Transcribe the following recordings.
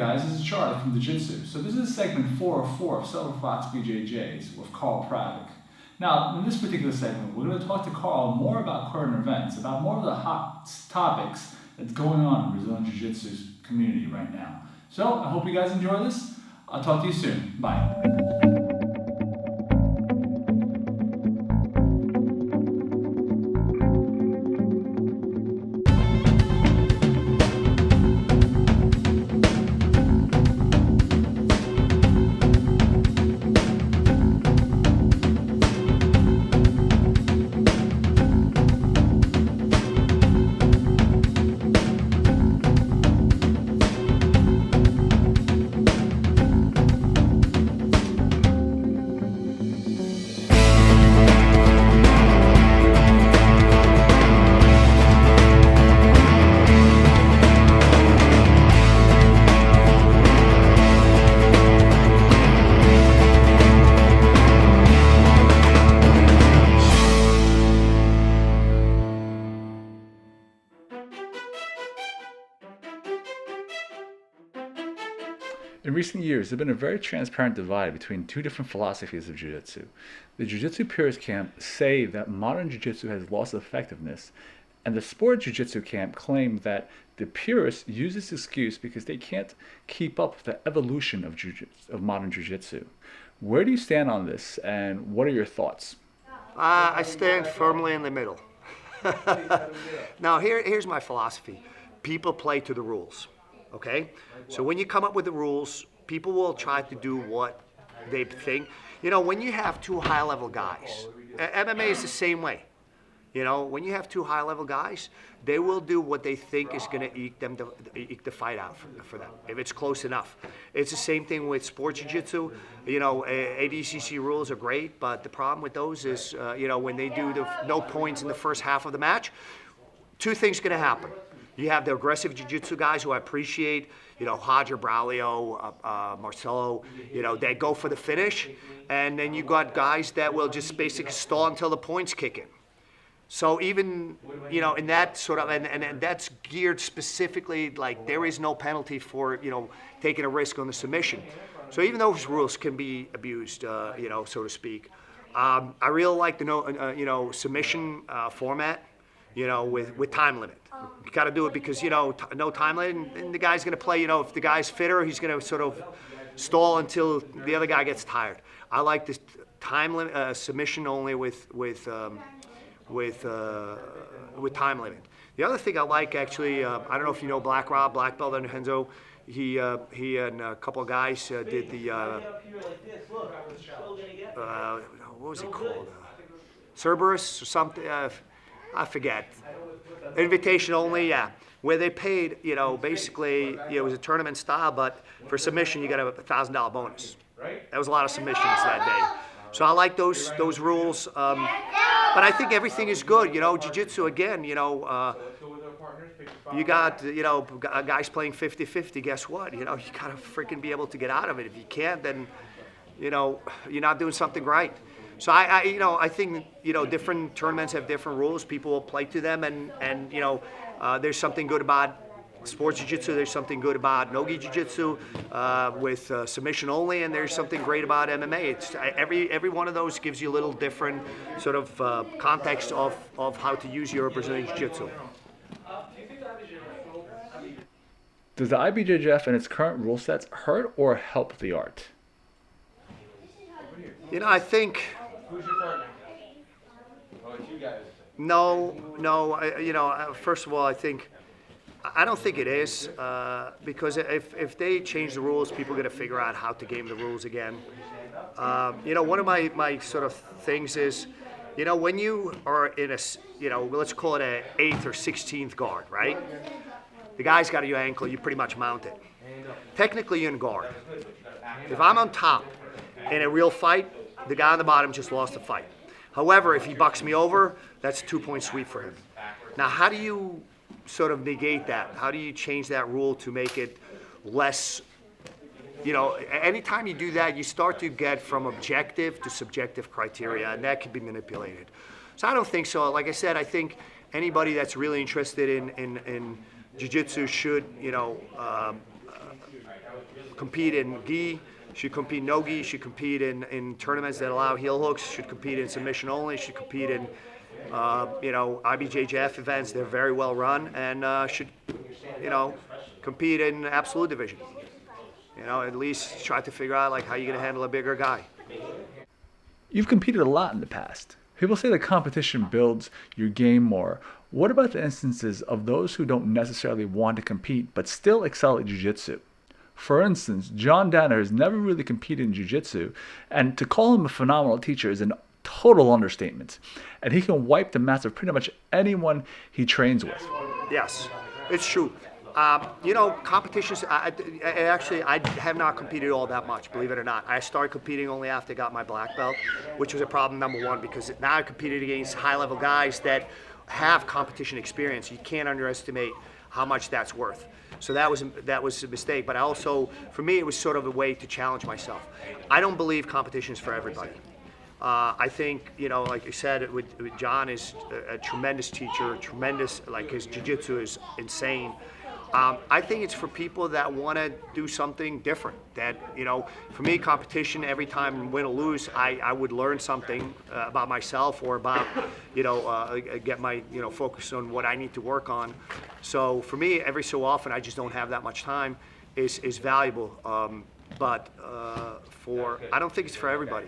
guys, this is Charlie from Digitsu. So this is segment 404 of several Fox BJJs with Carl Pravic. Now, in this particular segment, we're going to talk to Carl more about current events, about more of the hot topics that's going on in Brazilian Jiu-Jitsu's community right now. So I hope you guys enjoy this. I'll talk to you soon. Bye. In recent years, there's been a very transparent divide between two different philosophies of Jiu-Jitsu. The Jiu-Jitsu purist camp say that modern Jiu-Jitsu has lost effectiveness, and the sport Jiu-Jitsu camp claim that the purists use this excuse because they can't keep up with the evolution of modern Jiu-Jitsu. Where do you stand on this, and what are your thoughts? I stand firmly in the middle. Now, here's my philosophy. People play to the rules. Okay? So when you come up with the rules, people will try to do what they think. You know, when you have two high-level guys, MMA is the same way. You know, when you have two high-level guys, they will do what they think is going to eke the fight out for them, if it's close enough. It's the same thing with sports jiu-jitsu. You know, ADCC rules are great, but the problem with those is, you know, when they do the no points in the first half of the match, two things are going to happen. You have the aggressive jiu-jitsu guys who I appreciate, you know, Roger, Braulio, Marcelo, you know, they go for the finish. And then you got guys that will just basically stall until the points kick in. So even, you know, in that sort of, and that's geared specifically, like there is no penalty for, you know, taking a risk on the submission. So even those rules can be abused, you know, so to speak. I really like the, you know, submission format. You know, with time limit. You got to do it because, you know, no time limit, and the guy's going to play, you know, if the guy's fitter, he's going to sort of stall until the other guy gets tired. I like this time limit, submission only with time limit. The other thing I like, actually, I don't know if you know Black Rob, black belt under Henzo. He and a couple of guys did the, what was it called? Cerberus or something. I forget. Invitation only, yeah. Where they paid, you know, basically, you know, it was a tournament style, but for submission, you got a $1,000 bonus. That was a lot of submissions that day. So I like those rules. But I think everything is good. You know, jiu-jitsu, again, you know, you got, you know, guys playing 50-50. Guess what? You know, you got to freaking be able to get out of it. If you can't, then, you know, you're not doing something right. So you know, I think, you know, different tournaments have different rules. People will play to them, and you know, there's something good about sports jiu-jitsu. There's something good about no-gi jiu-jitsu with submission only, and there's something great about MMA. It's every one of those gives you a little different sort of context of how to use your Brazilian jiu-jitsu. Does the IBJJF and its current rule sets hurt or help the art? You know, I think. Who's your partner? Well, it's you guys. No. You know, first of all, I don't think it is because if they change the rules, people are going to figure out how to game the rules again. You know, one of my sort of things is, you know, when you are in a, you know, let's call it a 8th or 16th guard, right? The guy's got your ankle, you pretty much mount it. Technically, you're in guard. If I'm on top in a real fight, the guy on the bottom just lost the fight. However, if he bucks me over, that's a 2-point sweep for him. Now, how do you sort of negate that? How do you change that rule to make it less, you know, anytime you do that, you start to get from objective to subjective criteria, and that can be manipulated. So I don't think so. Like I said, I think anybody that's really interested in jiu-jitsu should, you know, compete in gi, should compete no gi, should compete in tournaments that allow heel hooks, should compete in submission only, should compete in IBJJF events. They're very well run, and should compete in absolute division. At least try to figure out like how you're going to handle a bigger guy. You've competed a lot in the past. People say that competition builds your game more. What about the instances of those who don't necessarily want to compete but still excel at jiu-jitsu? For instance, John Danner has never really competed in jiu-jitsu, and to call him a phenomenal teacher is an total understatement. And he can wipe the mats of pretty much anyone he trains with. Yes, it's true. Competitions, I have not competed all that much, believe it or not. I started competing only after I got my black belt, which was a problem, number one, because now I competed against high-level guys that have competition experience. You can't underestimate how much that's worth. So that was a mistake. But for me, it was sort of a way to challenge myself. I don't believe competition is for everybody. I think, like you said, with John is a tremendous teacher, like his jiu-jitsu is insane. I think it's for people that want to do something different. That, for me, competition, every time win or lose, I would learn something about myself or about, get my, focus on what I need to work on. So for me, every so often, I just don't have that much time, is valuable. But I don't think it's for everybody,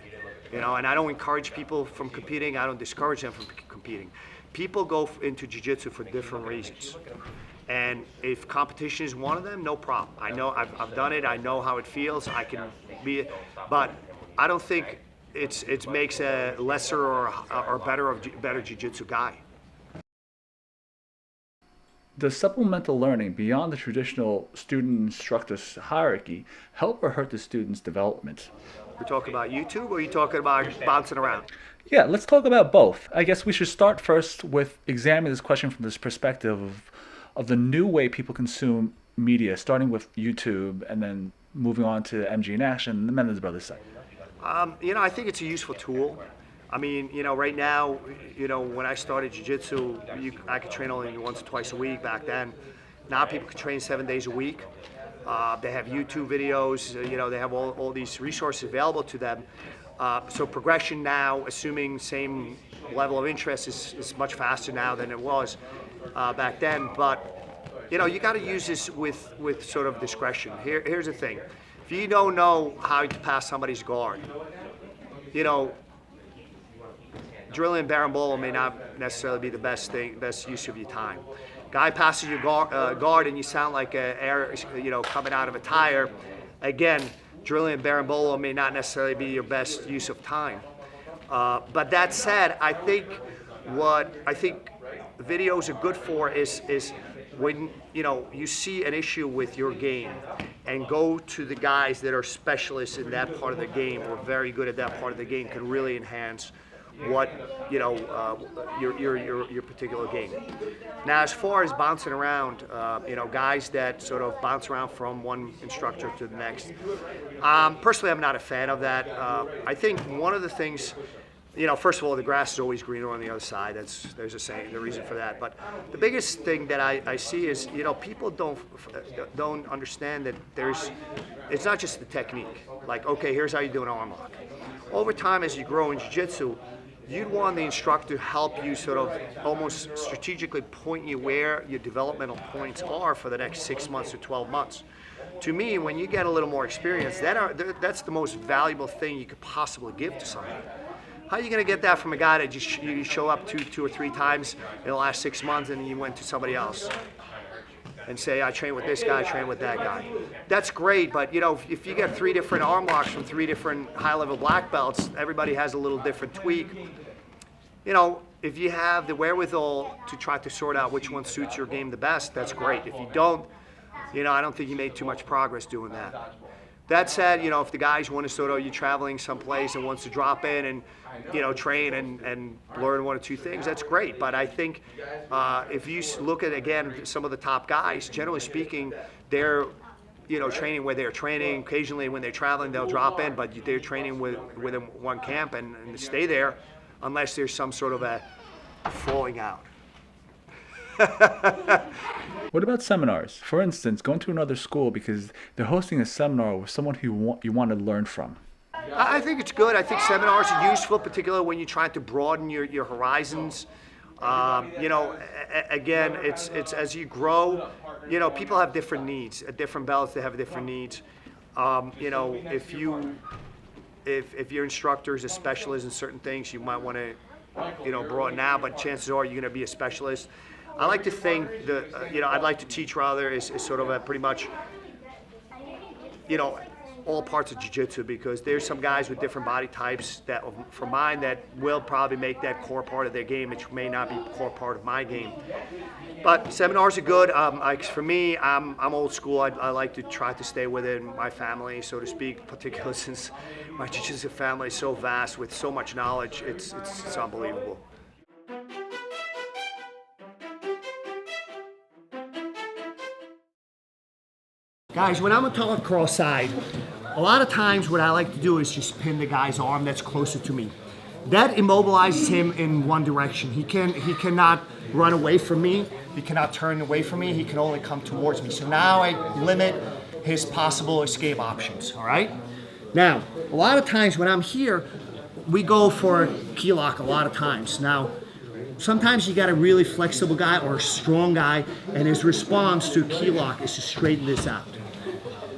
and I don't encourage people from competing. I don't discourage them from competing. People go into jiu-jitsu for different reasons. And if competition is one of them, no problem. I know I've done it. I know how it feels. I can be, but I don't think it makes a lesser or better jiu-jitsu guy. Does supplemental learning beyond the traditional student-instructor hierarchy help or hurt the student's development? We're talking about YouTube, or are you talking about bouncing around? Yeah, let's talk about both. I guess we should start first with examining this question from this perspective of the new way people consume media, starting with YouTube and then moving on to MG in Action and the Menendez Brothers site. I think it's a useful tool. I mean, right now, when I started jiu-jitsu, I could train only once or twice a week back then. Now people can train 7 days a week. They have YouTube videos, they have all these resources available to them. So progression now, assuming same level of interest, is much faster now than it was back then. But you got to use this with sort of discretion. Here's the thing: if you don't know how to pass somebody's guard, drilling berimbolo may not necessarily be the best use of your time. Guy passes your guard and you sound like air, coming out of a tire. Again, drilling berimbolo may not necessarily be your best use of time. But that said, I think videos are good for is when you see an issue with your game and go to the guys that are specialists in that part of the game or very good at that part of the game, can really enhance what your particular game. Now, as far as bouncing around, guys that sort of bounce around from one instructor to the next, personally, I'm not a fan of that. I think one of the things, first of all, the grass is always greener on the other side. There's a saying, the reason for that. But the biggest thing that I see is, people don't understand that it's not just the technique. Like, okay, here's how you do an arm lock. Over time, as you grow in jiu-jitsu, you'd want the instructor to help you sort of almost strategically point you where your developmental points are for the next 6 months or 12 months. To me, when you get a little more experience, that's the most valuable thing you could possibly give to somebody. How are you going to get that from a guy that just you show up two or three times in the last 6 months and then you went to somebody else and say, I train with this guy, I train with that guy? That's great, but if you get 3 different arm locks from 3 different high-level black belts, everybody has a little different tweak. If you have the wherewithal to try to sort out which one suits your game the best, that's great. If you don't, I don't think you made too much progress doing that. That said, if the guys want to sort of, you're traveling someplace and wants to drop in and, train and learn 1 or 2 things, that's great. But I think if you look at, again, some of the top guys, generally speaking, they're, training where they're training. Occasionally when they're traveling, they'll drop in, but they're training within one camp and stay there unless there's some sort of a falling out. What about seminars? For instance, going to another school because they're hosting a seminar with someone who you want to learn from. I think it's good. I think seminars are useful, particularly when you're trying to broaden your horizons. You know, again, it's as you grow, you know, people have different needs. At different belts, they have different needs. You know, if your instructor is a specialist in certain things, you might want to, you know, broaden out, but chances are you're going to be a specialist. I like to think that, you know, I'd like to teach rather is sort of a pretty much, you know, all parts of jiu-jitsu, because there's some guys with different body types that, for mine, that will probably make that core part of their game, which may not be a core part of my game. But seminars are good. Like for me, I'm old school. I like to try to stay within my family, so to speak, particularly since my jiu-jitsu family is so vast with so much knowledge. It's unbelievable. Guys, when I'm on top of cross side, a lot of times what I like to do is just pin the guy's arm that's closer to me. That immobilizes him in one direction. He cannot run away from me. He cannot turn away from me. He can only come towards me. So now I limit his possible escape options, all right? Now, a lot of times when I'm here, we go for key lock a lot of times. Now, sometimes you got a really flexible guy or a strong guy, and his response to key lock is to straighten this out.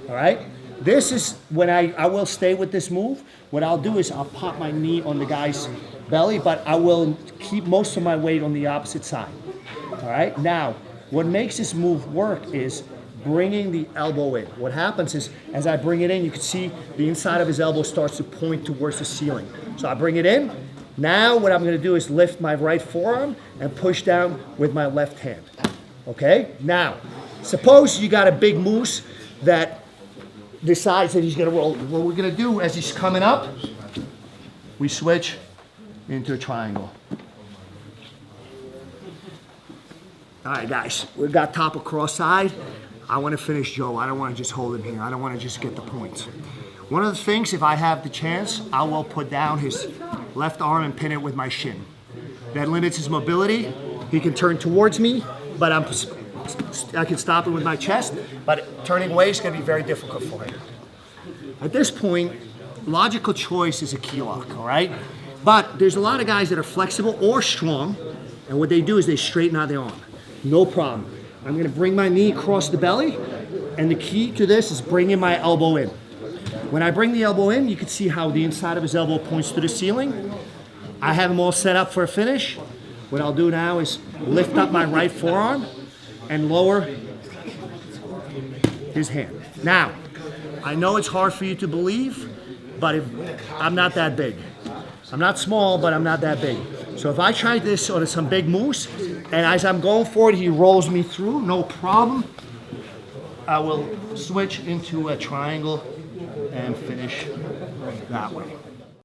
All right? This is when I will stay with this move. What I'll do is I'll pop my knee on the guy's belly, but I will keep most of my weight on the opposite side. All right? Now, what makes this move work is bringing the elbow in. What happens is, as I bring it in, you can see the inside of his elbow starts to point towards the ceiling. So I bring it in. Now what I'm going to do is lift my right forearm and push down with my left hand. Okay? Now, suppose you got a big moose that decides that he's going to roll. What we're going to do as he's coming up, we switch into a triangle. All right, guys, we've got top of cross side. I want to finish Joe. I don't want to just hold him here. I don't want to just get the points. One of the things, if I have the chance, I will put down his left arm and pin it with my shin. That limits his mobility. He can turn towards me, but I can stop him with my chest, but turning away is going to be very difficult for him. At this point, logical choice is a key lock, all right? But there's a lot of guys that are flexible or strong, and what they do is they straighten out their arm. No problem. I'm going to bring my knee across the belly, and the key to this is bringing my elbow in. When I bring the elbow in, you can see how the inside of his elbow points to the ceiling. I have him all set up for a finish. What I'll do now is lift up my right forearm and lower his hand. Now, I know it's hard for you to believe, but I'm not that big. I'm not small, but I'm not that big. So if I try this on some big moose, and as I'm going forward, he rolls me through, no problem. I will switch into a triangle and finish that way.